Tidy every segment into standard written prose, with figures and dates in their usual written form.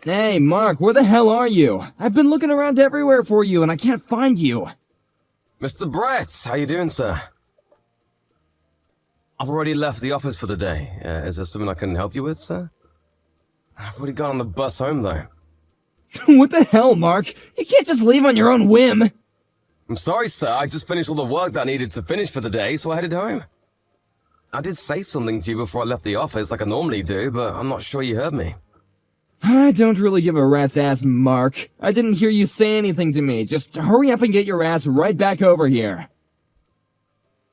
Hey, Mark, where the hell are you? I've been looking around everywhere for you and I can't find you. Mr. Brett, how you doing, sir? I've already left the office for the day. Is there something I can help you with, sir? I've already gone on the bus home, though. What the hell, Mark? You can't just leave on your own whim. I'm sorry, sir. I just finished all the work that I needed to finish for the day, so I headed home. I did say something to you before I left the office like I normally do, but I'm not sure you heard me. I don't really give a rat's ass, Mark. I didn't hear you say anything to me. Just hurry up and get your ass right back over here.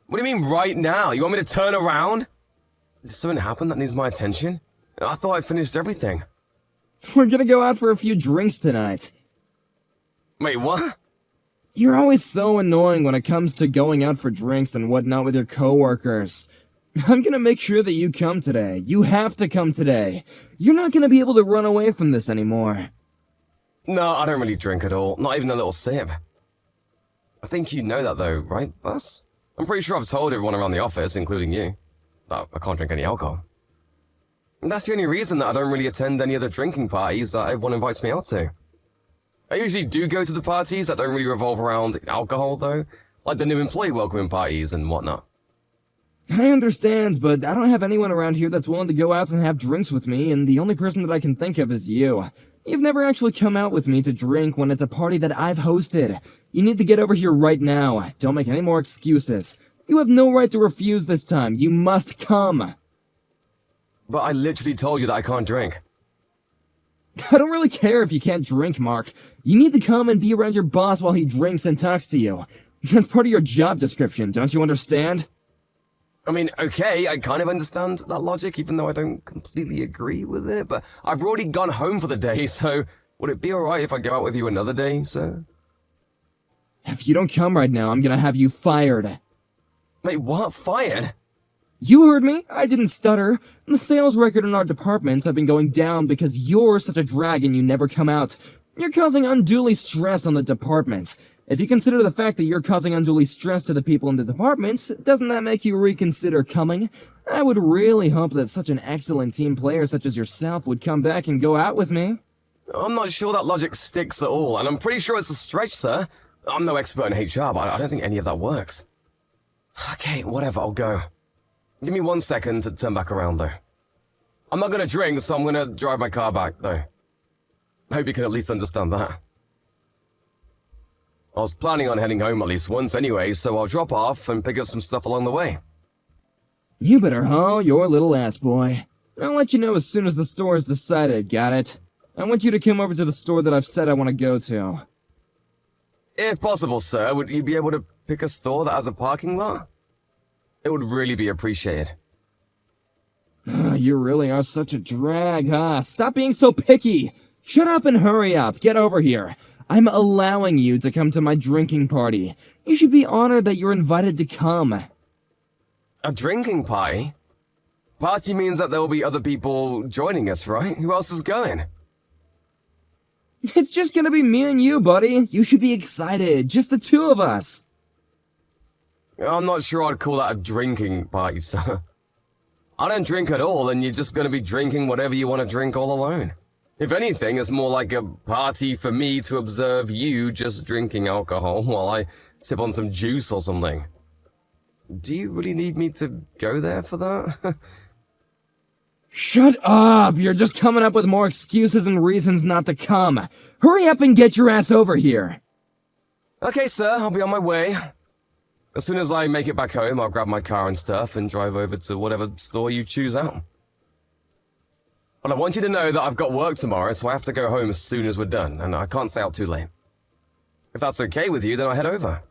What do you mean right now? You want me to turn around? Did something happen that needs my attention? I thought I finished everything. We're gonna go out for a few drinks tonight. Wait, what? You're always so annoying when it comes to going out for drinks and whatnot with your coworkers. I'm gonna make sure that you come today. You have to come today. You're not gonna be able to run away from this anymore. No, I don't really drink at all. Not even a little sip. I think you know that though, right, Bus? I'm pretty sure I've told everyone around the office, including you, that I can't drink any alcohol. And that's the only reason that I don't really attend any of the drinking parties that everyone invites me out to. I usually do go to the parties that don't really revolve around alcohol though, like the new employee welcoming parties and whatnot. I understand, but I don't have anyone around here that's willing to go out and have drinks with me, and the only person that I can think of is you. You've never actually come out with me to drink when it's a party that I've hosted. You need to get over here right now. Don't make any more excuses. You have no right to refuse this time. You must come. But I literally told you that I can't drink. I don't really care if you can't drink, Mark. You need to come and be around your boss while he drinks and talks to you. That's part of your job description, don't you understand? I mean, okay, I kind of understand that logic, even though I don't completely agree with it, but I've already gone home for the day, so would it be alright if I go out with you another day, sir? If you don't come right now, I'm gonna have you fired. Wait, what? Fired? You heard me. I didn't stutter. The sales record in our departments have been going down because you're such a drag and you never come out. You're causing unduly stress on the department. If you consider the fact that you're causing unduly stress to the people in the department, doesn't that make you reconsider coming? I would really hope that such an excellent team player such as yourself would come back and go out with me. I'm not sure that logic sticks at all, and I'm pretty sure it's a stretch, sir. I'm no expert in HR, but I don't think any of that works. Okay, whatever, I'll go. Give me 1 second to turn back around, though. I'm not gonna drink, so I'm gonna drive my car back, though. I hope you can at least understand that. I was planning on heading home at least once anyway, so I'll drop off and pick up some stuff along the way. You better haul your little ass, boy. I'll let you know as soon as the store is decided, got it? I want you to come over to the store that I've said I want to go to. If possible, sir, would you be able to pick a store that has a parking lot? It would really be appreciated. You really are such a drag, huh? Stop being so picky! Shut up and hurry up, get over here. I'm allowing you to come to my drinking party. You should be honored that you're invited to come. A drinking party? Party means that there will be other people joining us, right? Who else is going? It's just gonna be me and you, buddy. You should be excited, just the two of us. I'm not sure I'd call that a drinking party, sir. I don't drink at all, and you're just gonna be drinking whatever you want to drink all alone. If anything, it's more like a party for me to observe you just drinking alcohol while I sip on some juice or something. Do you really need me to go there for that? Shut up! You're just coming up with more excuses and reasons not to come. Hurry up and get your ass over here. Okay, sir, I'll be on my way. As soon as I make it back home, I'll grab my car and stuff and drive over to whatever store you choose out. But I want you to know that I've got work tomorrow, so I have to go home as soon as we're done, and I can't stay out too late. If that's okay with you, then I'll head over.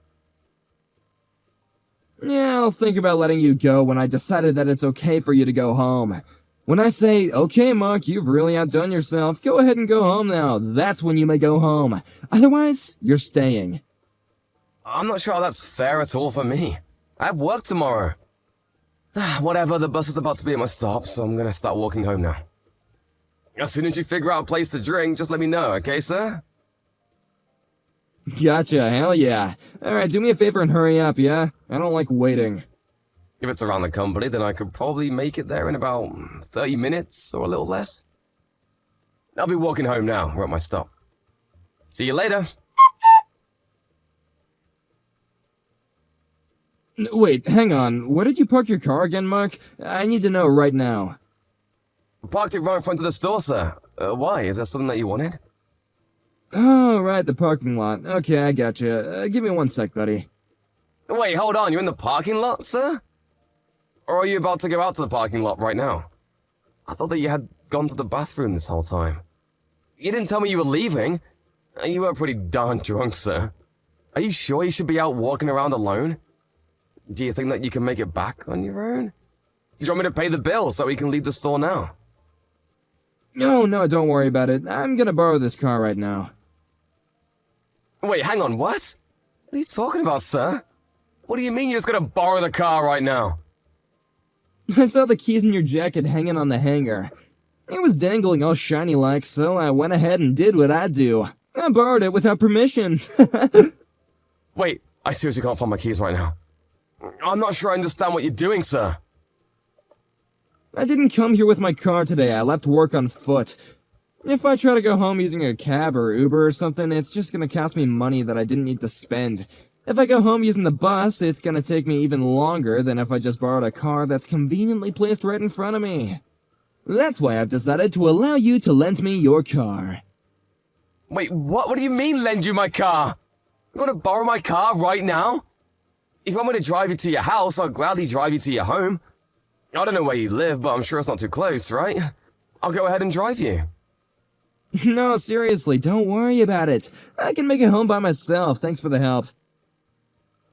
Yeah, I'll think about letting you go when I decided that it's okay for you to go home. When I say, okay, Mark, you've really outdone yourself, go ahead and go home now, that's when you may go home. Otherwise, you're staying. I'm not sure how that's fair at all for me. I have work tomorrow. Whatever, the bus is about to be at my stop, so I'm gonna start walking home now. As soon as you figure out a place to drink, just let me know, okay, sir? Gotcha, hell yeah. Alright, do me a favor and hurry up, yeah? I don't like waiting. If it's around the company, then I could probably make it there in about 30 minutes or a little less. I'll be walking home now. We're at my stop. See you later. Wait, hang on. Where did you park your car again, Mark? I need to know right now. Parked it right in front of the store, sir. Why? Is that something that you wanted? Oh, right, the parking lot. Okay, I gotcha. Give me 1 sec, buddy. Wait, hold on. You're in the parking lot, sir? Or are you about to go out to the parking lot right now? I thought that you had gone to the bathroom this whole time. You didn't tell me you were leaving. You were pretty darn drunk, sir. Are you sure you should be out walking around alone? Do you think that you can make it back on your own? Do you want me to pay the bill so we can leave the store now? No, don't worry about it. I'm gonna borrow this car right now. Wait, hang on, what? What are you talking about, sir? What do you mean you're just gonna borrow the car right now? I saw the keys in your jacket hanging on the hanger. It was dangling all shiny like, so I went ahead and did what I do. I borrowed it without permission. Wait, I seriously can't find my keys right now. I'm not sure I understand what you're doing, sir. I didn't come here with my car today. I left work on foot. If I try to go home using a cab or Uber or something, it's just gonna cost me money that I didn't need to spend. If I go home using the bus, it's gonna take me even longer than if I just borrowed a car that's conveniently placed right in front of me. That's why I've decided to allow you to lend me your car. Wait, what? What do you mean, lend you my car? You want to borrow my car right now? If you want me to drive you to your house, I'll gladly drive you to your home. I don't know where you live, but I'm sure it's not too close, right? I'll go ahead and drive you. No, seriously, don't worry about it. I can make it home by myself, thanks for the help.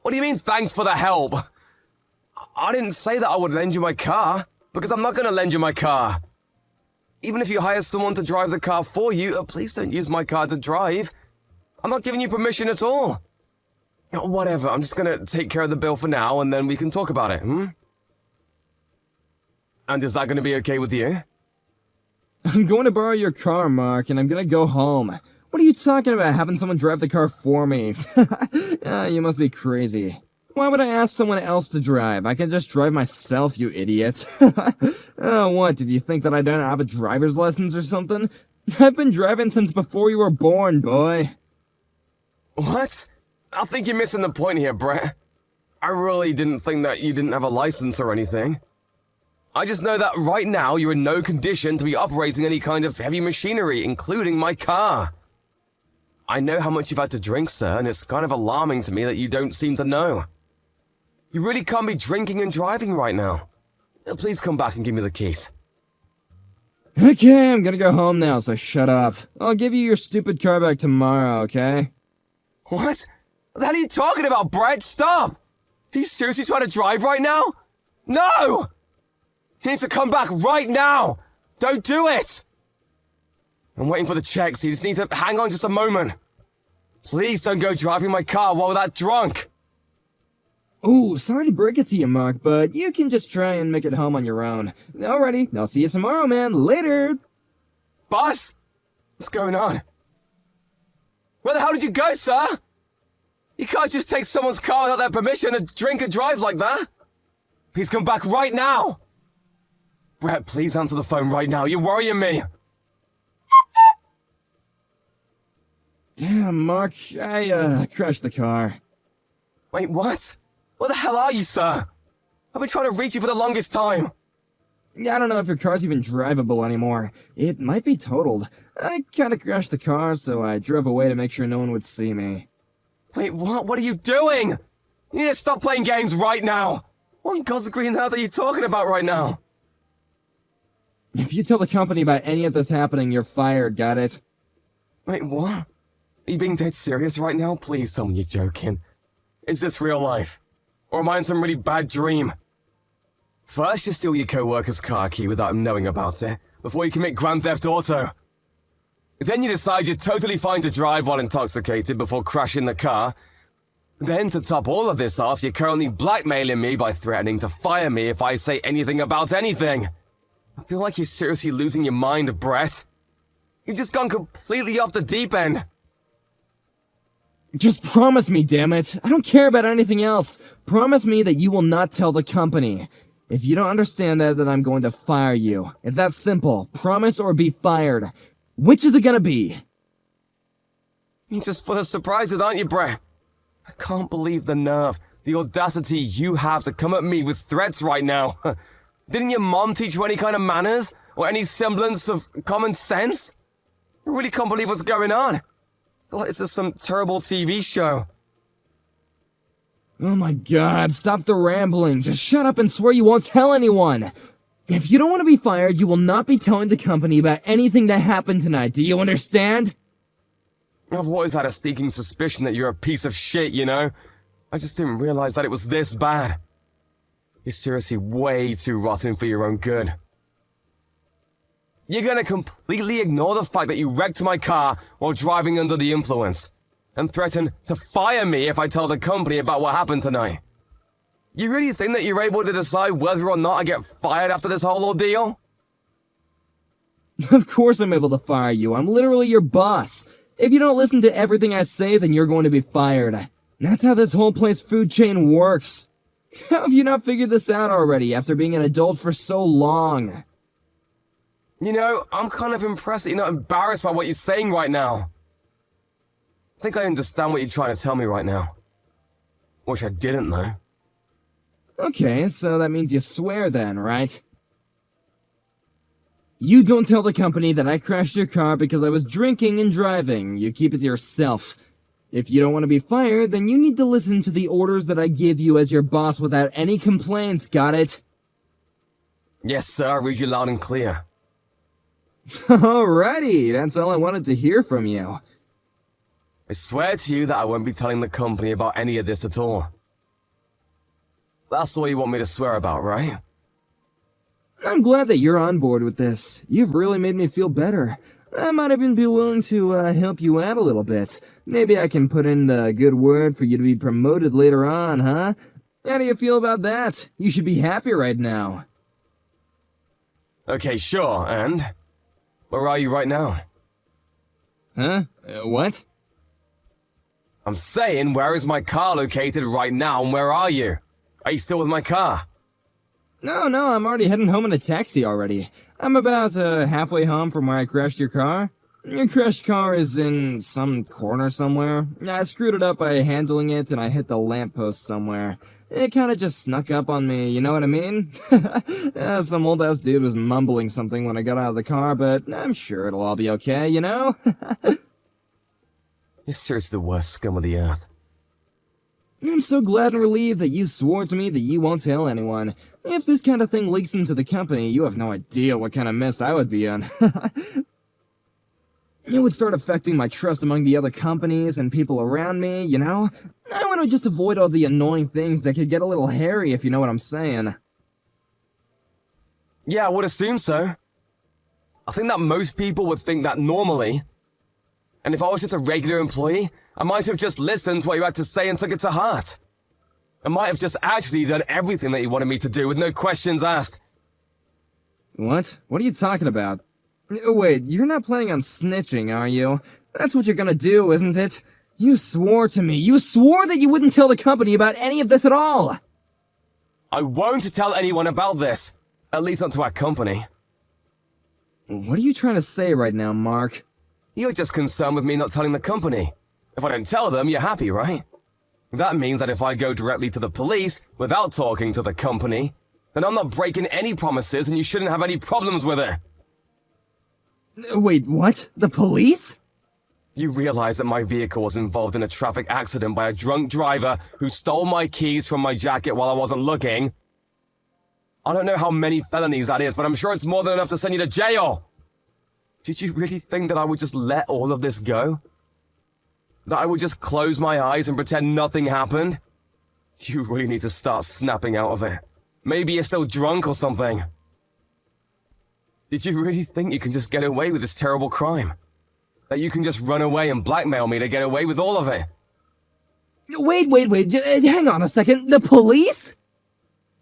What do you mean, thanks for the help? I didn't say that I would lend you my car, because I'm not going to lend you my car. Even if you hire someone to drive the car for you, please don't use my car to drive. I'm not giving you permission at all. Whatever, I'm just going to take care of the bill for now, and then we can talk about it, And is that going to be okay with you? I'm going to borrow your car, Mark, and I'm gonna go home. What are you talking about, having someone drive the car for me? You must be crazy. Why would I ask someone else to drive? I can just drive myself, you idiot. Oh, what, did you think that I don't have a driver's license or something? I've been driving since before you were born, boy. What? I think you're missing the point here, Brett. I really didn't think that you didn't have a license or anything. I just know that right now you're in no condition to be operating any kind of heavy machinery, including my car. I know how much you've had to drink, sir, and it's kind of alarming to me that you don't seem to know. You really can't be drinking and driving right now. Please come back and give me the keys. Okay, I'm gonna go home now, so shut up. I'll give you your stupid car back tomorrow, okay? What? What the hell are you talking about, Brett? Stop! Are you seriously trying to drive right now? No! You need to come back right now! Don't do it! I'm waiting for the check, so you just need to hang on just a moment. Please don't go driving my car while we're that drunk. Ooh, sorry to break it to you, Mark, but you can just try and make it home on your own. Alrighty, I'll see you tomorrow, man. Later! Boss? What's going on? Where the hell did you go, sir? You can't just take someone's car without their permission and drink and drive like that. Please come back right now. Brett, please answer the phone right now. You're worrying me. Damn, Mark, I crashed the car. Wait, what? Where the hell are you, sir? I've been trying to reach you for the longest time. I don't know if your car's even drivable anymore. It might be totaled. I kinda crashed the car, so I drove away to make sure no one would see me. Wait, what? What are you doing? You need to stop playing games right now. What in God's green earth are you talking about right now? If you tell the company about any of this happening, you're fired, got it? Wait, what? Are you being dead serious right now? Please tell me you're joking. Is this real life? Or am I in some really bad dream? First, you steal your co-worker's car key without him knowing about it, before you commit Grand Theft Auto. Then you decide you're totally fine to drive while intoxicated before crashing the car. Then, to top all of this off, you're currently blackmailing me by threatening to fire me if I say anything about anything. I feel like you're seriously losing your mind, Brett. You've just gone completely off the deep end. Just promise me, damn it. I don't care about anything else. Promise me that you will not tell the company. If you don't understand that, then I'm going to fire you. It's that simple. Promise or be fired. Which is it gonna be? You're just full of surprises, aren't you, Brett? I can't believe the nerve, the audacity you have to come at me with threats right now. Didn't your mom teach you any kind of manners? Or any semblance of common sense? I really can't believe what's going on. I feel like it's just some terrible TV show. Oh my god, stop the rambling. Just shut up and swear you won't tell anyone. If you don't want to be fired, you will not be telling the company about anything that happened tonight. Do you understand? I've always had a sneaking suspicion that you're a piece of shit, you know? I just didn't realize that it was this bad. You're seriously way too rotten for your own good. You're gonna completely ignore the fact that you wrecked my car while driving under the influence, and threaten to fire me if I tell the company about what happened tonight. You really think that you're able to decide whether or not I get fired after this whole ordeal? Of course I'm able to fire you. I'm literally your boss. If you don't listen to everything I say, then you're going to be fired. That's how this whole place food chain works. How have you not figured this out already after being an adult for so long? You know, I'm kind of impressed that you're not embarrassed by what you're saying right now. I think I understand what you're trying to tell me right now. Wish I didn't, though. Okay, so that means you swear then, right? You don't tell the company that I crashed your car because I was drinking and driving. You keep it to yourself. If you don't want to be fired, then you need to listen to the orders that I give you as your boss without any complaints, got it? Yes, sir, I read you loud and clear. Alrighty, that's all I wanted to hear from you. I swear to you that I won't be telling the company about any of this at all. That's all you want me to swear about, right? I'm glad that you're on board with this. You've really made me feel better. I might even be willing to help you out a little bit. Maybe I can put in the good word for you to be promoted later on, huh? How do you feel about that? You should be happy right now. Okay, sure, and? Where are you right now? Huh? What? I'm saying, where is my car located right now, and where are you? Are you still with my car? No, I'm already heading home in a taxi already. I'm about halfway home from where I crashed your car. Your crashed car is in some corner somewhere. I screwed it up by handling it and I hit the lamppost somewhere. It kinda just snuck up on me, you know what I mean? Some old ass dude was mumbling something when I got out of the car, but I'm sure it'll all be okay, you know? You're seriously the worst scum of the earth. I'm so glad and relieved that you swore to me that you won't tell anyone. If this kind of thing leaks into the company, you have no idea what kind of mess I would be in. It would start affecting my trust among the other companies and people around me, you know? I want to just avoid all the annoying things that could get a little hairy, if you know what I'm saying. Yeah, I would assume so. I think that most people would think that normally. And if I was just a regular employee, I might have just listened to what you had to say and took it to heart. I might have just actually done everything that you wanted me to do with no questions asked. What? What are you talking about? Wait, you're not planning on snitching, are you? That's what you're gonna do, isn't it? You swore to me. You swore that you wouldn't tell the company about any of this at all! I won't tell anyone about this. At least not to our company. What are you trying to say right now, Mark? You're just concerned with me not telling the company. If I don't tell them, you're happy, right? That means that if I go directly to the police without talking to the company, then I'm not breaking any promises and you shouldn't have any problems with it. Wait, what? The police? You realize that my vehicle was involved in a traffic accident by a drunk driver who stole my keys from my jacket while I wasn't looking? I don't know how many felonies that is, but I'm sure it's more than enough to send you to jail. Did you really think that I would just let all of this go? That I would just close my eyes and pretend nothing happened? You really need to start snapping out of it. Maybe you're still drunk or something. Did you really think you can just get away with this terrible crime? That you can just run away and blackmail me to get away with all of it? Wait, hang on a second. The police?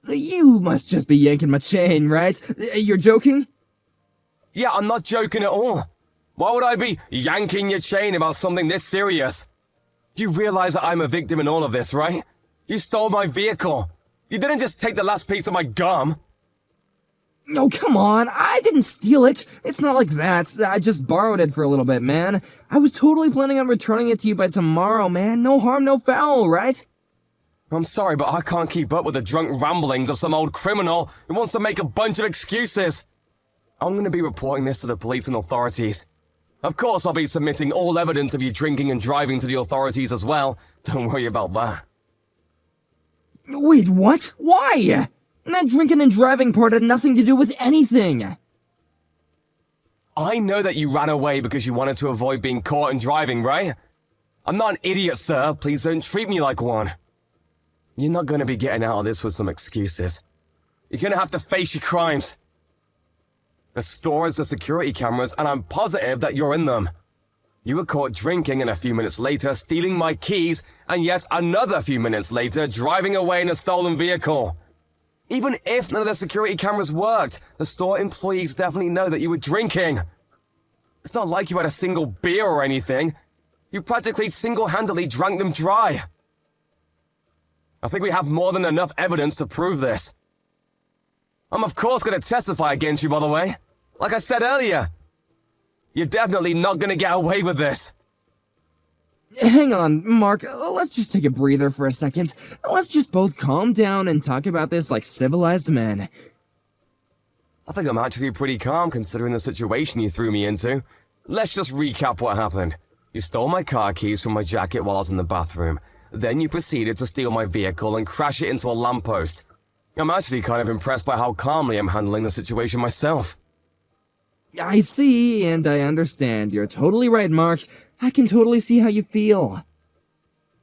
You must just be yanking my chain, right? You're joking? Yeah, I'm not joking at all. Why would I be yanking your chain about something this serious? You realize that I'm a victim in all of this, right? You stole my vehicle. You didn't just take the last piece of my gum. No, come on, I didn't steal it. It's not like that. I just borrowed it for a little bit, man. I was totally planning on returning it to you by tomorrow, man. No harm, no foul, right? I'm sorry, but I can't keep up with the drunk ramblings of some old criminal who wants to make a bunch of excuses. I'm going to be reporting this to the police and authorities. Of course, I'll be submitting all evidence of you drinking and driving to the authorities as well. Don't worry about that. Wait, what? Why? That drinking and driving part had nothing to do with anything. I know that you ran away because you wanted to avoid being caught and driving, right? I'm not an idiot, sir. Please don't treat me like one. You're not going to be getting out of this with some excuses. You're going to have to face your crimes. The store has the security cameras, and I'm positive that you're in them. You were caught drinking, and a few minutes later stealing my keys, and yet another few minutes later driving away in a stolen vehicle. Even if none of the security cameras worked, the store employees definitely know that you were drinking. It's not like you had a single beer or anything. You practically single-handedly drank them dry. I think we have more than enough evidence to prove this. I'm of course going to testify against you, by the way. Like I said earlier, you're definitely not going to get away with this. Hang on, Mark, let's just take a breather for a second. Let's just both calm down and talk about this like civilized men. I think I'm actually pretty calm considering the situation you threw me into. Let's just recap what happened. You stole my car keys from my jacket while I was in the bathroom. Then you proceeded to steal my vehicle and crash it into a lamppost. I'm actually kind of impressed by how calmly I'm handling the situation myself. I see, and I understand. You're totally right, Mark. I can totally see how you feel.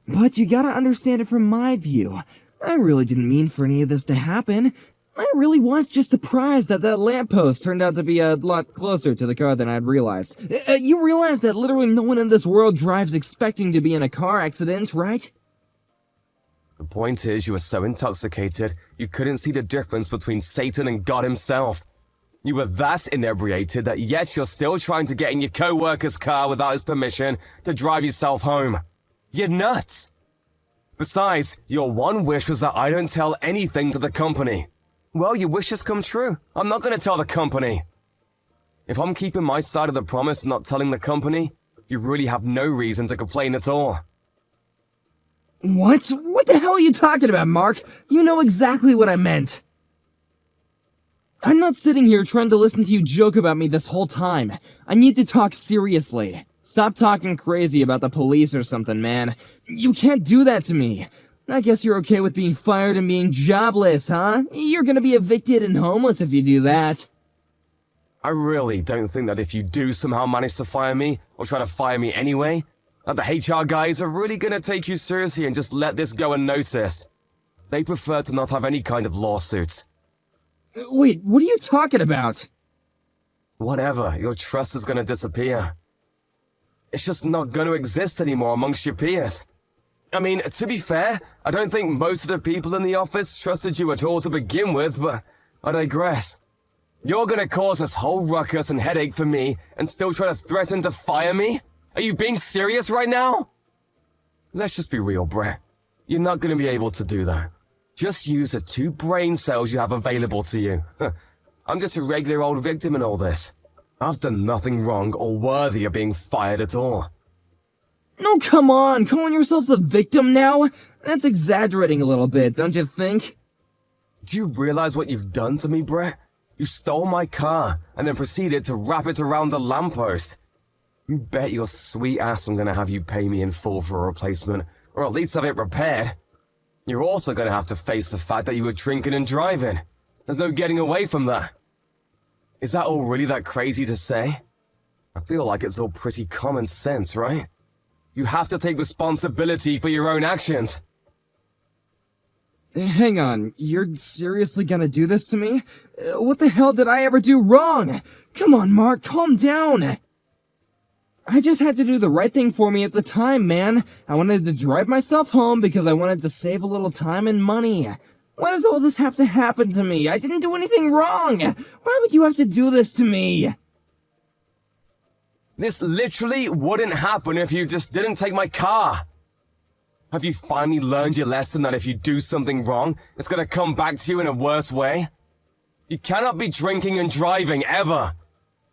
But you gotta understand it from my view. I really didn't mean for any of this to happen. I really was just surprised that that lamppost turned out to be a lot closer to the car than I'd realized. You realize that literally no one in this world drives expecting to be in a car accident, right? The point is, you were so intoxicated, you couldn't see the difference between Satan and God himself. You were that inebriated that yet you're still trying to get in your co-worker's car without his permission to drive yourself home. You're nuts! Besides, your one wish was that I don't tell anything to the company. Well, your wish has come true. I'm not going to tell the company. If I'm keeping my side of the promise and not telling the company, you really have no reason to complain at all. What? What the hell are you talking about, Mark? You know exactly what I meant. I'm not sitting here trying to listen to you joke about me this whole time. I need to talk seriously. Stop talking crazy about the police or something, man. You can't do that to me. I guess you're okay with being fired and being jobless, huh? You're gonna be evicted and homeless if you do that. I really don't think that if you do somehow manage to fire me, or try to fire me anyway, that the HR guys are really gonna take you seriously and just let this go unnoticed. They prefer to not have any kind of lawsuits. Wait, what are you talking about? Whatever, your trust is gonna disappear. It's just not gonna exist anymore amongst your peers. I mean, to be fair, I don't think most of the people in the office trusted you at all to begin with, but I digress. You're gonna cause this whole ruckus and headache for me and still try to threaten to fire me? Are you being serious right now? Let's just be real, Brett. You're not gonna be able to do that. Just use the 2 brain cells you have available to you. I'm just a regular old victim in all this. I've done nothing wrong or worthy of being fired at all. No, come on, calling yourself the victim now? That's exaggerating a little bit, don't you think? Do you realize what you've done to me, Brett? You stole my car and then proceeded to wrap it around the lamppost. You bet your sweet ass I'm gonna have you pay me in full for a replacement, or at least have it repaired. You're also gonna have to face the fact that you were drinking and driving. There's no getting away from that. Is that all really that crazy to say? I feel like it's all pretty common sense, right? You have to take responsibility for your own actions. Hang on, you're seriously gonna do this to me? What the hell did I ever do wrong? Come on, Mark, calm down. I just had to do the right thing for me at the time, man. I wanted to drive myself home because I wanted to save a little time and money. Why does all this have to happen to me? I didn't do anything wrong. Why would you have to do this to me? This literally wouldn't happen if you just didn't take my car. Have you finally learned your lesson that if you do something wrong, it's gonna come back to you in a worse way? You cannot be drinking and driving, ever.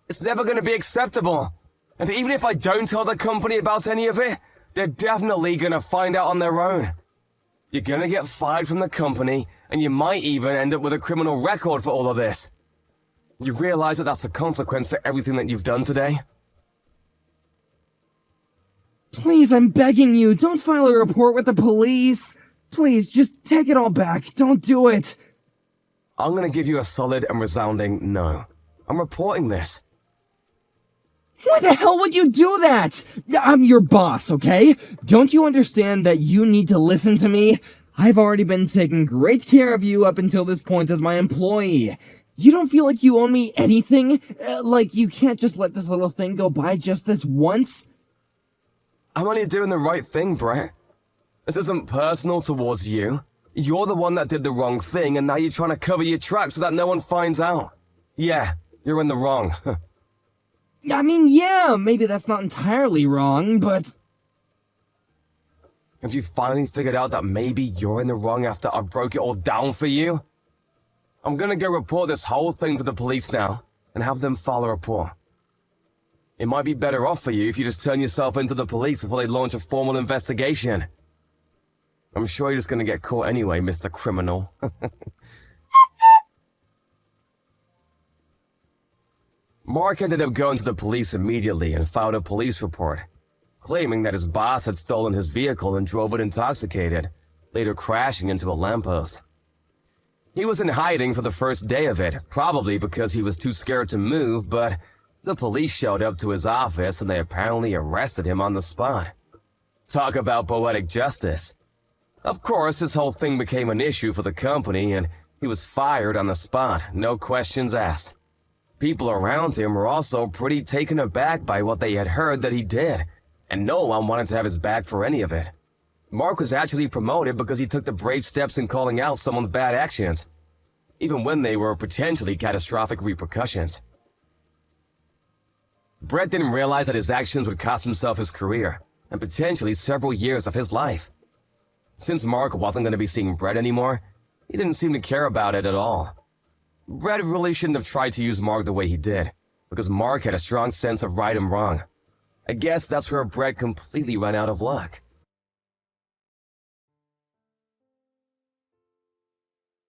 It's never going to be acceptable. And even if I don't tell the company about any of it, they're definitely going to find out on their own. You're going to get fired from the company, and you might even end up with a criminal record for all of this. You realize that that's the consequence for everything that you've done today? Please, I'm begging you, don't file a report with the police. Please, just take it all back. Don't do it. I'm going to give you a solid and resounding no. I'm reporting this. Why the hell would you do that? I'm your boss, okay? Don't you understand that you need to listen to me? I've already been taking great care of you up until this point as my employee. You don't feel like you owe me anything? Like you can't just let this little thing go by just this once? I'm only doing the right thing, Brett. This isn't personal towards you. You're the one that did the wrong thing, and now you're trying to cover your tracks so that no one finds out. Yeah, you're in the wrong. I mean, yeah, maybe that's not entirely wrong, but... Have you finally figured out that maybe you're in the wrong after I broke it all down for you? I'm gonna go report this whole thing to the police now, and have them file a report. It might be better off for you if you just turn yourself into the police before they launch a formal investigation. I'm sure you're just gonna get caught anyway, Mr. Criminal. Mark ended up going to the police immediately and filed a police report, claiming that his boss had stolen his vehicle and drove it intoxicated, later crashing into a lamppost. He was in hiding for the first day of it, probably because he was too scared to move, but the police showed up to his office and they apparently arrested him on the spot. Talk about poetic justice. Of course, this whole thing became an issue for the company and he was fired on the spot, no questions asked. People around him were also pretty taken aback by what they had heard that he did, and no one wanted to have his back for any of it. Mark was actually promoted because he took the brave steps in calling out someone's bad actions, even when they were potentially catastrophic repercussions. Brett didn't realize that his actions would cost himself his career, and potentially several years of his life. Since Mark wasn't going to be seeing Brett anymore, he didn't seem to care about it at all. Brett really shouldn't have tried to use Mark the way he did, because Mark had a strong sense of right and wrong. I guess that's where Brett completely ran out of luck.